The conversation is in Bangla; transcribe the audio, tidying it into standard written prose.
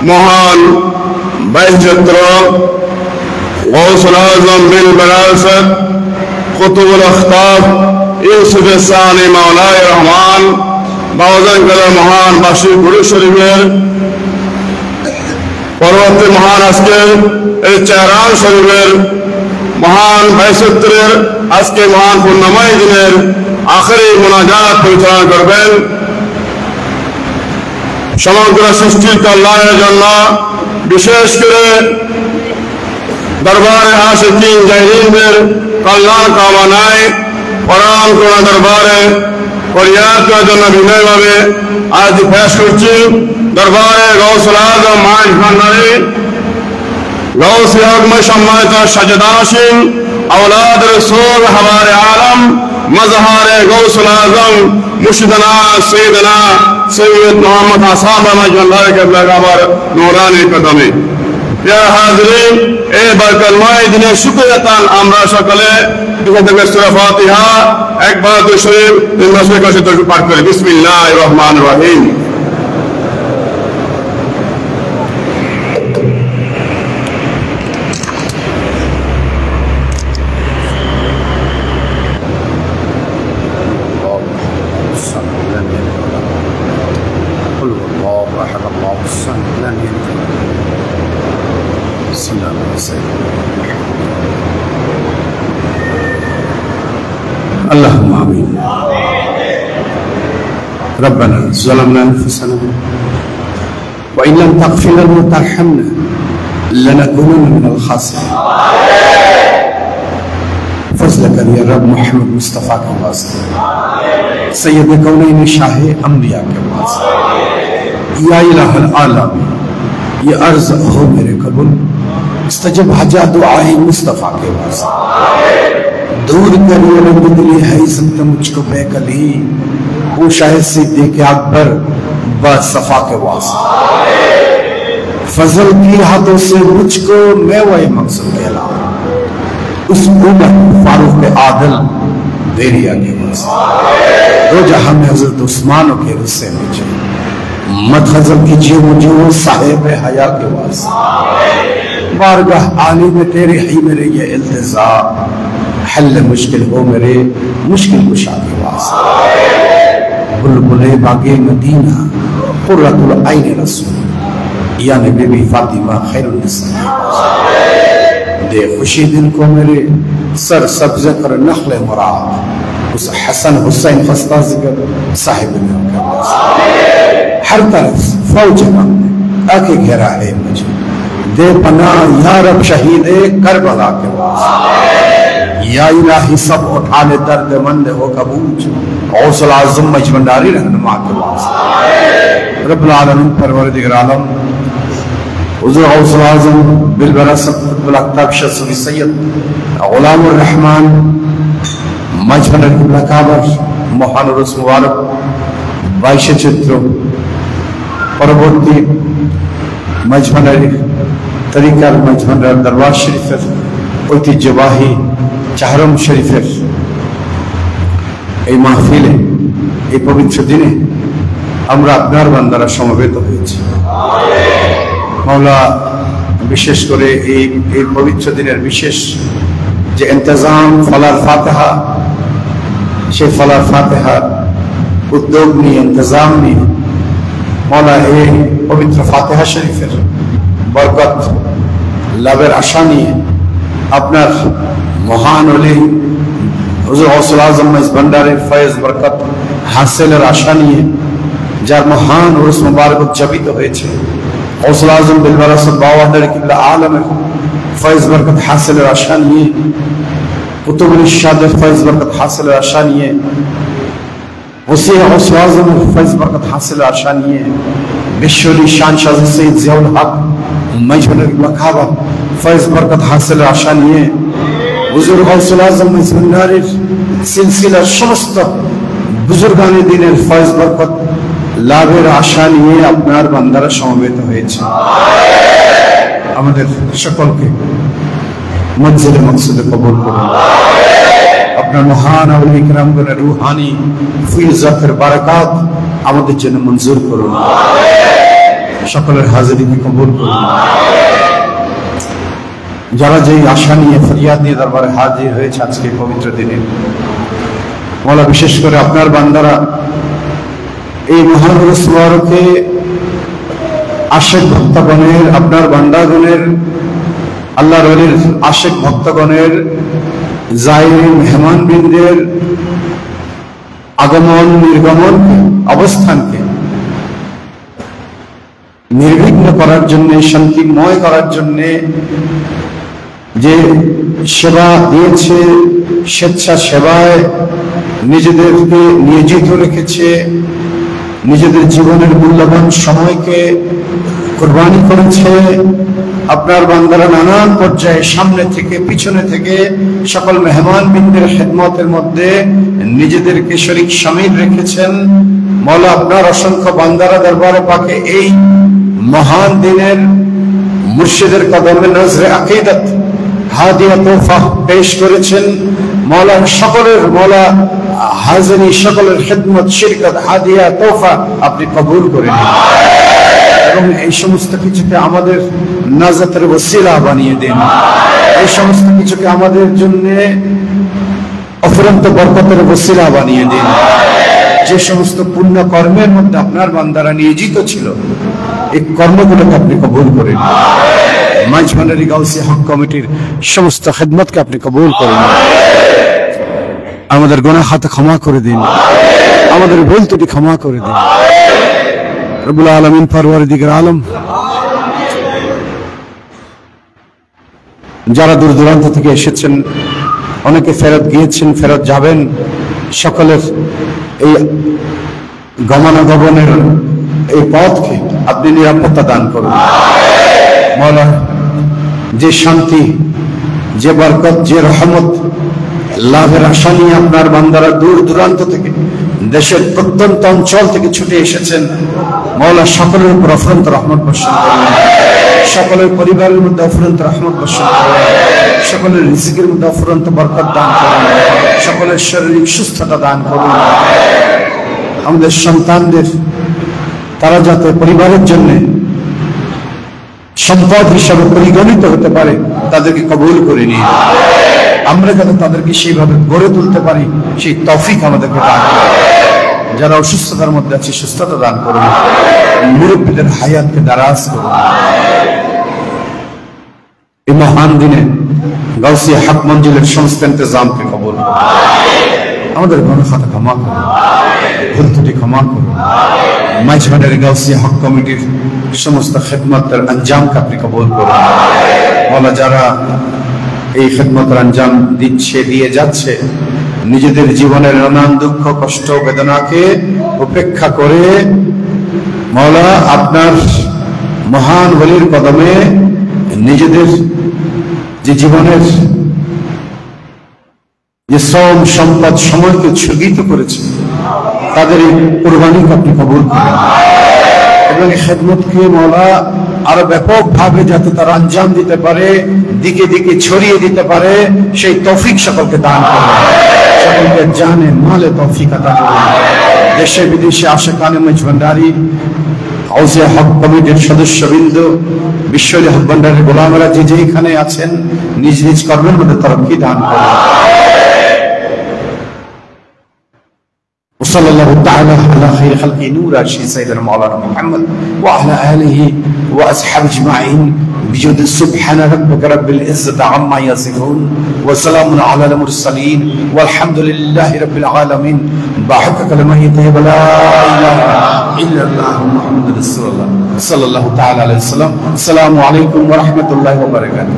মহান বাইজত্র গৌসুল আজম বিল বারাসত কুতুবুল আখতাব ইউসুফ সানি মাওলাই রহমান বাউজান কালার মহান বাসী গুরু শরীফের পরবর্তী মহান আজকের এই চেহরান শরীফের মহান বাইজত্রের আজকে মহান পূর্ণময় দিনের আখেরি মুনাজাত পরিচালনা করবেন সমগ্র সৃষ্টির কল্যাণের জন্য বিশেষ করে দরবারে আশিকিন জাহিরিনদের কল্যাণ কামনায় পরম করুণা দরবারে ফরিয়াদ করার জন্য বিনয়ভাবে আজ পেশ করছি দরবারে গৌসুল আজম মাইজ ভান্ডারী গৌস হকময় সম্মানিত সাজেদানশীন औलाद रसूल हमारे आलम मजहर गौसुल आजम मुर्शिदना सैयदना सैयद मोहम्मद आसाम अल्लाह के पैगंबर नूरानी कदमे या हाज़रीन ए बरकतमय दिने शुक्रियातान আমরা সকলে দুঃখে সূরা ফাতিহা একবার দুই শরীফ তিন মাসের কাছে পাঠ করি বিসমিল্লাহির রহমানির রহিম اللهم آمين ربنا ظلمنا أنفسنا وإن لم تغفر لنا وترحمنا لنكونن من الخاسرين فضلك يا رب محمد مصطفیٰ کے واسطے سید کونین شاہ انبیاء کے واسطے یا الہ العالمین یہ عرض ہو میرے قبول استجب حاجات دعائیں مصطفیٰ کے واسطے दूर करिए रंग दिली है संत मुझको बेकली वो शायद सिद्दीक़ अकबर बसफा के वास्ते फजल की हाथों से मुझको मैं वही मकसद कहला उस उमर फारूक आदल देरिया के वास्ते दो जहां में हजरत उस्मानों के रुस्से मुझे मत हजर कीजिए मुझे वो साहिब हया के वास्ते बारगाह आली में तेरे ही मेरे ये इल्तिजा हल मुश्किल हो मेरे मुश्किल कुशा के वास्ते बुलबुले बागे मदीना कुर्रतुल आइन रसूल यानी बीबी फातिमा खैरुन निसा दे खुशी दिल को मेरे सर सब्ज कर नखले मुराद उस हसन हुसैन फस्ता जिक्र साहिब ने हर तरफ फौज आके घेरा है मुझे दे पनाह या रब शहीद करबला के वास्ते या इलाही सब उठा ले दर्द मंद हो कबूज गौसुल आज़म मइज भंडारी रहनुमा के वास्ते रब्बुल आलमीन परवरदिगार आलम हुज़ूर गौसुल आज़म बिल बरसत कुतुबुल अख्ताब शफ़ी सैयद गुलामुर रहमान मइज भंडारी किबला काबर মহান উরুস মুবারক 22 চৈত্র পরবর্তী মইজ ভंडारी তরিকার মইজ ভंडार দরবার শরীফের ঐতিহ্যবাহী চাহরম শরীফের এই মাহফিলে এই পবিত্র দিনে আমরা আপনার বান্দারা সমবেত হয়েছি মাওলা বিশেষ করে এই পবিত্র দিনের বিশেষ যে ইন্তজাম ফলার ফাতিহা সেই ফলার ফাতিহার উদ্যোগ নিয়ে ইন্তজাম নিয়ে মাওলা এই পবিত্র ফাতিহা শরীফের বরকত লাভের আশা নিয়ে আপনার মহান ওলি হুজুর গৌসুল আজম মইজ ভান্ডারীর ফয়েজ বরকত হাসিলের আশা নিয়ে যার মহান উরুস মুবারক উদযাপিত হয়েছে গৌসুল আজম বিল বারাসত বাওয়ান্দারী কিবলা আলমের ফয়েজ বরকত হাসিলের আশা নিয়ে কুতুবুল ইরশাদের ফয়েজ বরকত হাসিলের আশা নিয়ে ওসি গৌসুল আজমের ফয়েজ বরকত হাসিলের আশা নিয়ে বিশ্বলি শান শাহ সৈয়দ জিয়াউল হক মইজ ভান্ডারী কিবলা কাবা ফয়েজ বরকত হাসিলের আশা নিয়ে হুজুর গৌসুল আজম মইজ ভান্ডারীর সিলসিলার সমস্ত বুজুর্গানে দিনের ফয়েজ বরকত লাভের আশা নিয়ে আপনার বান্দারা সমবেত হয়েছে আমাদের সকলকে মঞ্জিলে মকসুদে কবুল করুন আপনার মহান আউলিয়া কিরামগণের রূহানি ফিজাতের বারাকাত আমাদের জন্য মঞ্জুর করুন সকলের হাজিরিকে কবুল করুন। যারা যেই আশা নিয়ে ফরিয়াদ নিয়ে দরবারে হাজির হয়েছে আজকে পবিত্র দিনে, মওলা বিশেষ করে আপনার বান্দারা এই মহানগর সুবারকে আশেক ভক্তগণের, আপনার বান্দাগণের, আল্লাহর ওলির আশেক ভক্তগণের, জায়ের মেহমানবৃন্দের আগমন নির্গমন অবস্থানকে নির্বিঘ্ন করার জন্য, শান্তিময় করার জন্য যে সেবা দিয়েছে, স্বেচ্ছা সেবায় নিজেদেরকে নিয়োজিত রেখেছে, নিজেদের জীবনের মূল্যবান সময়কে কোরবানি করেছে, আপনার বান্দারা নানান পর্যায়ে সামনে থেকে পিছনে থেকে সকল মেহমানবৃন্দের খেদমতের মধ্যে নিজেদেরকে শরীক শামিল রেখেছেন। মওলা আপনার অসংখ্য বান্দারা দরবারে পাকে এই মহান দিনের মুর্শিদের কদমে নজরে আকীদাত হাদিয়া তোফা পেশ করেছেন। মওলা সকলের মওলা হাজিরি, সকলের খেদমত, শিরকত, হাদিয়া তোফা আপনি কবুল করে নিন এবং এই সমস্ত কিছুকে আমাদের নাজাতের ওসিলা বানিয়ে দিন। এই সমস্ত কিছুকে আমাদের জন্য অফুরন্ত বরকতের ওসিলা বানিয়ে দিন। যে সমস্ত পুণ্য কর্মের মধ্যে আপনার বান্দারা নিয়োজিত ছিল, এই কর্মগুলোকে আপনি কবুল করে নিন। মাঝভান্ডারী গাউসিয়া হক কমিটির সমস্ত খেদমতকে আপনি কবুল করে নিন। আমাদের গুনাহ খাতা ক্ষমা করে দিন, আমাদের ভুল ত্রুটি ক্ষমা করে দিন। রব্বুল আলামিন, পরওয়ারদিগার আলম, যারা দূর দূরান্ত থেকে এসেছেন, অনেকে ফেরত গিয়েছেন, ফেরত যাবেন, সকলের এই গমনাগমনের এই পথকে আপনি নিরাপত্তা দান করুন। মওলা, যে শান্তি, যে বরকত, যে রহমত লাভের আশা নিয়ে আপনার বান্দারা দূর দূরান্ত থেকে, দেশের প্রত্যন্ত অঞ্চল থেকে ছুটে এসেছেন, মওলা সকলের উপর অফুরন্ত রহমত বর্ষণ করুন। সকলের পরিবারের মধ্যে অফুরন্ত রহমত বর্ষণ করুন। সকলের রিজিকের মধ্যে অফুরন্ত বরকত দান করুন। সকলের শারীরিক সুস্থতা দান করুন। আমাদের সন্তানদের, তারা যাতে পরিবারের জন্য সম্পদ হিসাবে পরিগণিত হতে পারে, তাদেরকে কবুল করে নিন। আমরা যাতে তাদেরকে সেইভাবে গড়ে তুলতে পারি, সেই তৌফিক আমাদেরকে দান করুন। যারা অসুস্থতার মধ্যে আছে, সুস্থতা দান করুন। মুরব্বীদের হায়াতকে দারাজ করুন। এই মহান দিনে গাউসিয়া হক মঞ্জিলের সমস্ত ইন্তজামকে কবুল করুন। আমাদের গুনাহ খাতা ক্ষমা করুন, ভুল ত্রুটি ক্ষমা করুন। মাঝভান্ডারী গাউসিয়া হক কমিটির সমস্ত খেদমতের আঞ্জামকে আপনি কবুল করুন। মওলা, যারা এই খেদমতের আঞ্জাম দিচ্ছে, দিয়ে যাচ্ছে, নিজেদের জীবনের নানান দুঃখ, কষ্ট, বেদনাকে উপেক্ষা করে মওলা আপনার মহান ওলির কদমে নিজেদের যে জীবনের যে শ্রম, সম্পদ, সময়কে উৎসর্গিত করেছে, তাদের এই কুরবানিকে আপনি কবুল করেন এবং এই খেদমতকে মওলা আরো ব্যাপকভাবে যাতে তারা আঞ্জাম দিতে পারে, দিকে দিকে ছড়িয়ে দিতে পারে, সেই তৌফিক সকলকে দান করুন। সকলকে জানে মালে তৌফিক আতা করুন। দেশে বিদেশে আশিকানে মাঝভান্ডারী গাউসিয়া হক কমিটির সদস্যবৃন্দ, বিশ্বজুড়ে হক ভান্ডারের গোলামেরা যে যেখানে আছেন, নিজ নিজ কর্মের মধ্যে তরক্কি দান করুন। وصلى الله تعالى على خير خلقه نور سيدنا مولانا محمد وعلى آله وأصحابه أجمعين بجود سبحان ربك رب العزة عما يصفون وسلام على المرسلين والحمد لله رب العالمين بحق كلمة طيبة لا إله إلا الله محمد رسول الله صلى الله تعالى عليه وسلم. السلام عليكم ورحمة الله وبركاته.